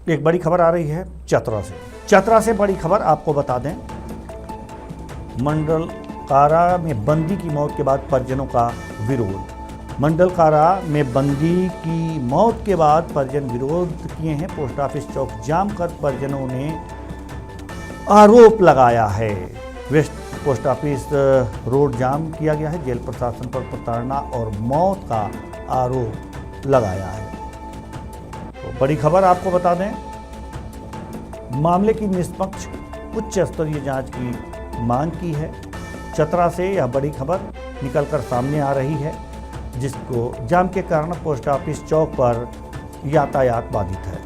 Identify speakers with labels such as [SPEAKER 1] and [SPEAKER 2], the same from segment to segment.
[SPEAKER 1] एक बड़ी खबर आ रही है चतरा से बड़ी खबर आपको बता दें। मंडल कारा में बंदी की मौत के बाद परिजनों का विरोध। मंडल कारा में बंदी की मौत के बाद परिजन विरोध किए हैं। पोस्ट ऑफिस चौक जाम कर परिजनों ने आरोप लगाया है। वेस्ट पोस्ट ऑफिस रोड जाम किया गया है। जेल प्रशासन पर प्रताड़ना और मौत का आरोप लगाया है। तो बड़ी खबर आपको बता दें, मामले की निष्पक्ष उच्च स्तरीय जांच की मांग की है। चतरा से यह बड़ी खबर निकलकर सामने आ रही है, जिसको जाम के कारण पोस्ट ऑफिस चौक पर यातायात बाधित है।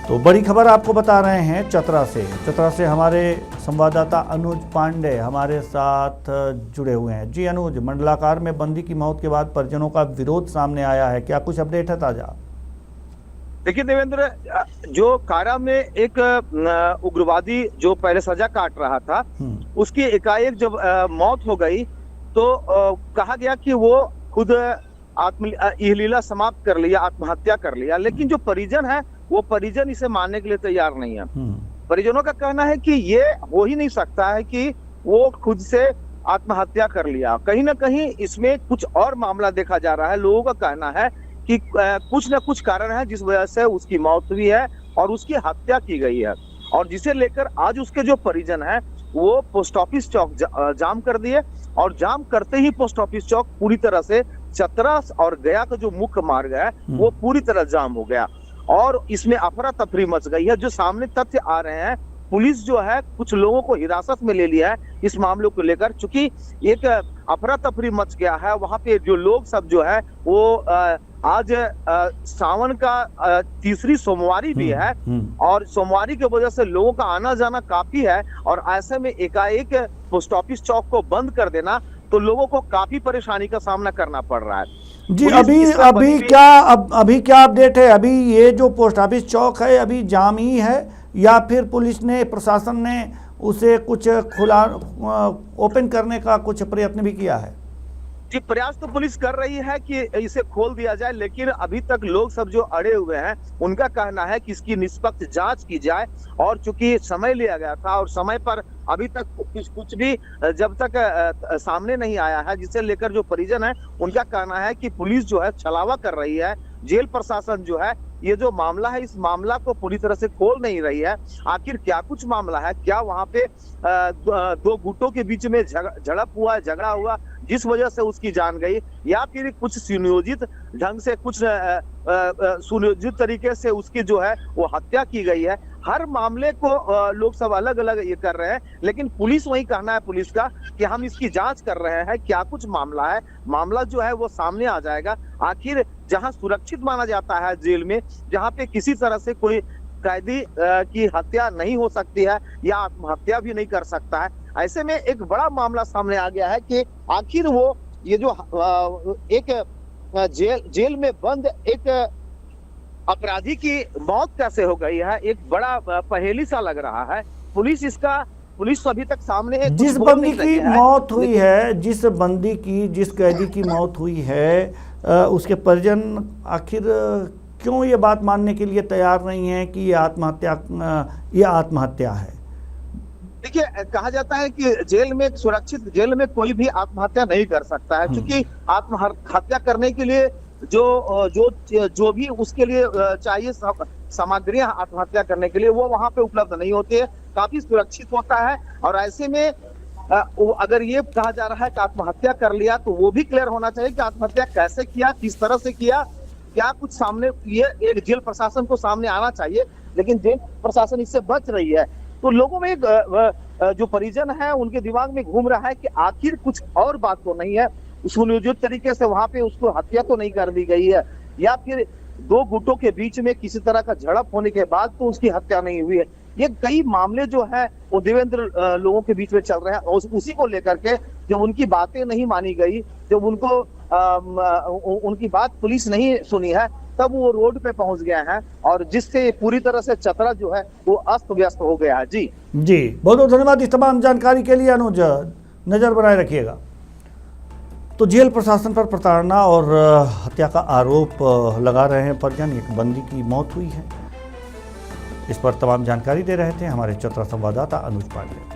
[SPEAKER 1] तो बड़ी खबर आपको बता रहे हैं चतरा से हमारे संवाददाता अनुज पांडे हमारे साथ जुड़े हुए हैं। जी अनुज, मंडलाकार में बंदी की मौत के बाद परिजनों का विरोध सामने आया है, क्या कुछ अपडेट है ताजा?
[SPEAKER 2] देखिए देवेंद्र, जो कारा में एक उग्रवादी जो पहले सजा काट रहा था, उसकी एकाएक जब मौत हो गई तो कहा गया कि वो खुद लीला समाप्त कर लिया, आत्महत्या कर लिया। लेकिन जो परिजन है वो परिजन इसे मानने के लिए तैयार नहीं है। परिजनों का कहना है कि ये हो ही नहीं सकता है कि वो खुद से आत्महत्या कर लिया। कहीं ना कहीं इसमें कुछ और मामला देखा जा रहा है। लोगों का कहना है कि कुछ न कुछ कारण है जिस वजह से उसकी मौत हुई है और उसकी हत्या की गई है, और जिसे लेकर आज उसके जो परिजन है वो पोस्ट ऑफिस चौक जाम कर दिए। और जाम करते ही पोस्ट ऑफिस चौक पूरी तरह से चतरा और गया का जो मुख्य मार्ग है वो पूरी तरह जाम हो गया और इसमें अफरा तफरी मच गई है। जो सामने तथ्य आ रहे हैं, पुलिस जो है कुछ लोगों को हिरासत में ले लिया है इस मामले को लेकर, चूंकि एक अफरा तफरी मच गया है। वहां पे जो लोग सब जो है वो आज सावन का तीसरी सोमवारी भी है और सोमवारी की वजह से लोगों का आना जाना काफी है, और ऐसे में एकाएक पोस्ट ऑफिस चौक को बंद कर देना तो लोगों को काफी परेशानी का सामना करना पड़ रहा है।
[SPEAKER 1] जी, अभी क्या अपडेट है? अभी ये जो पोस्ट ऑफिस चौक है अभी जाम ही है या फिर पुलिस ने, प्रशासन ने उसे कुछ खुला ओपन करने का कुछ प्रयत्न भी किया है?
[SPEAKER 2] जी, प्रयास तो पुलिस कर रही है कि इसे खोल दिया जाए, लेकिन अभी तक लोग सब जो अड़े हुए हैं उनका कहना है कि इसकी निष्पक्ष जांच की जाए। और चूंकि समय लिया गया था और समय पर अभी तक कुछ भी जब तक सामने नहीं आया है, जिसे लेकर जो परिजन है उनका कहना है कि पुलिस जो है छलावा कर रही है। जेल प्रशासन जो है ये जो मामला है इस मामला को पूरी तरह से खोल नहीं रही है। आखिर क्या कुछ मामला है, क्या वहां पे दो गुटों के बीच में झड़प हुआ, झगड़ा हुआ जिस वजह से उसकी जान गई, या फिर कुछ सुनियोजित ढंग से, कुछ सुनियोजित तरीके से उसकी जो है वो हत्या की गई है। हर मामले को लोग सब अलग अलग ये कर रहे हैं, लेकिन पुलिस वही कहना है पुलिस का कि हम इसकी जांच कर रहे हैं, क्या कुछ मामला है। मामला जो है वो सामने आ जाएगा। आखिर जहां सुरक्षित माना जाता है जेल में, जहां पे किसी तरह से कोई कैदी की हत्या नहीं हो सकती है या आत्महत्या भी नहीं कर सकता है, ऐसे में एक बड़ा मामला सामने आ गया है कि आखिर वो ये जो एक जेल में बंद एक अपराधी की मौत कैसे हो गई है, एक बड़ा पहेली सा लग रहा है। पुलिस अभी तक सामने है।
[SPEAKER 1] जिस बंदी की मौत हुई है, जिस कैदी की मौत हुई है, उसके परिजन आखिर क्यों ये बात मानने के लिए तैयार नहीं है कि ये आत्महत्या है?
[SPEAKER 2] देखिए, कहा जाता है कि जेल में, सुरक्षित जेल में कोई भी आत्महत्या नहीं कर सकता है, क्योंकि आत्महत्या करने के लिए जो भी उसके लिए चाहिए सामग्रियां आत्महत्या करने के लिए वो वहां पे उपलब्ध नहीं होती है, काफी सुरक्षित होता है। और ऐसे में अगर ये कहा जा रहा है कि आत्महत्या कर लिया तो वो भी क्लियर होना चाहिए कि आत्महत्या कैसे किया, किस तरह से किया, क्या कुछ सामने, ये एक जेल प्रशासन को सामने आना चाहिए, लेकिन जेल प्रशासन इससे बच रही है। तो लोगों में जो परिजन है उनके दिमाग में घूम रहा है कि आखिर कुछ और बात तो नहीं है, सुनियोजित तरीके से वहां पे उसको हत्या तो नहीं कर दी गई है, या फिर दो गुटों के बीच में किसी तरह का झड़प होने के बाद तो उसकी हत्या नहीं हुई है। ये कई मामले जो है वो देवेंद्र लोगों के बीच में चल रहे हैं, और उसी को लेकर के जब उनकी बातें नहीं मानी गई, जब उनकी बात पुलिस नहीं सुनी है, तब वो रोड पे पहुंच गया है, और जिससे पूरी तरह से चतरा जो है वो अस्त व्यस्त हो गया है। जी
[SPEAKER 1] बहुत बहुत धन्यवाद इस तमाम जानकारी के लिए अनुज, नजर बनाए रखिएगा। तो जेल प्रशासन पर प्रताड़ना और हत्या का आरोप लगा रहे हैं परिजन। एक बंदी की मौत हुई है, इस पर तमाम जानकारी दे रहे थे हमारे चतरा संवाददाता अनुज पांडे।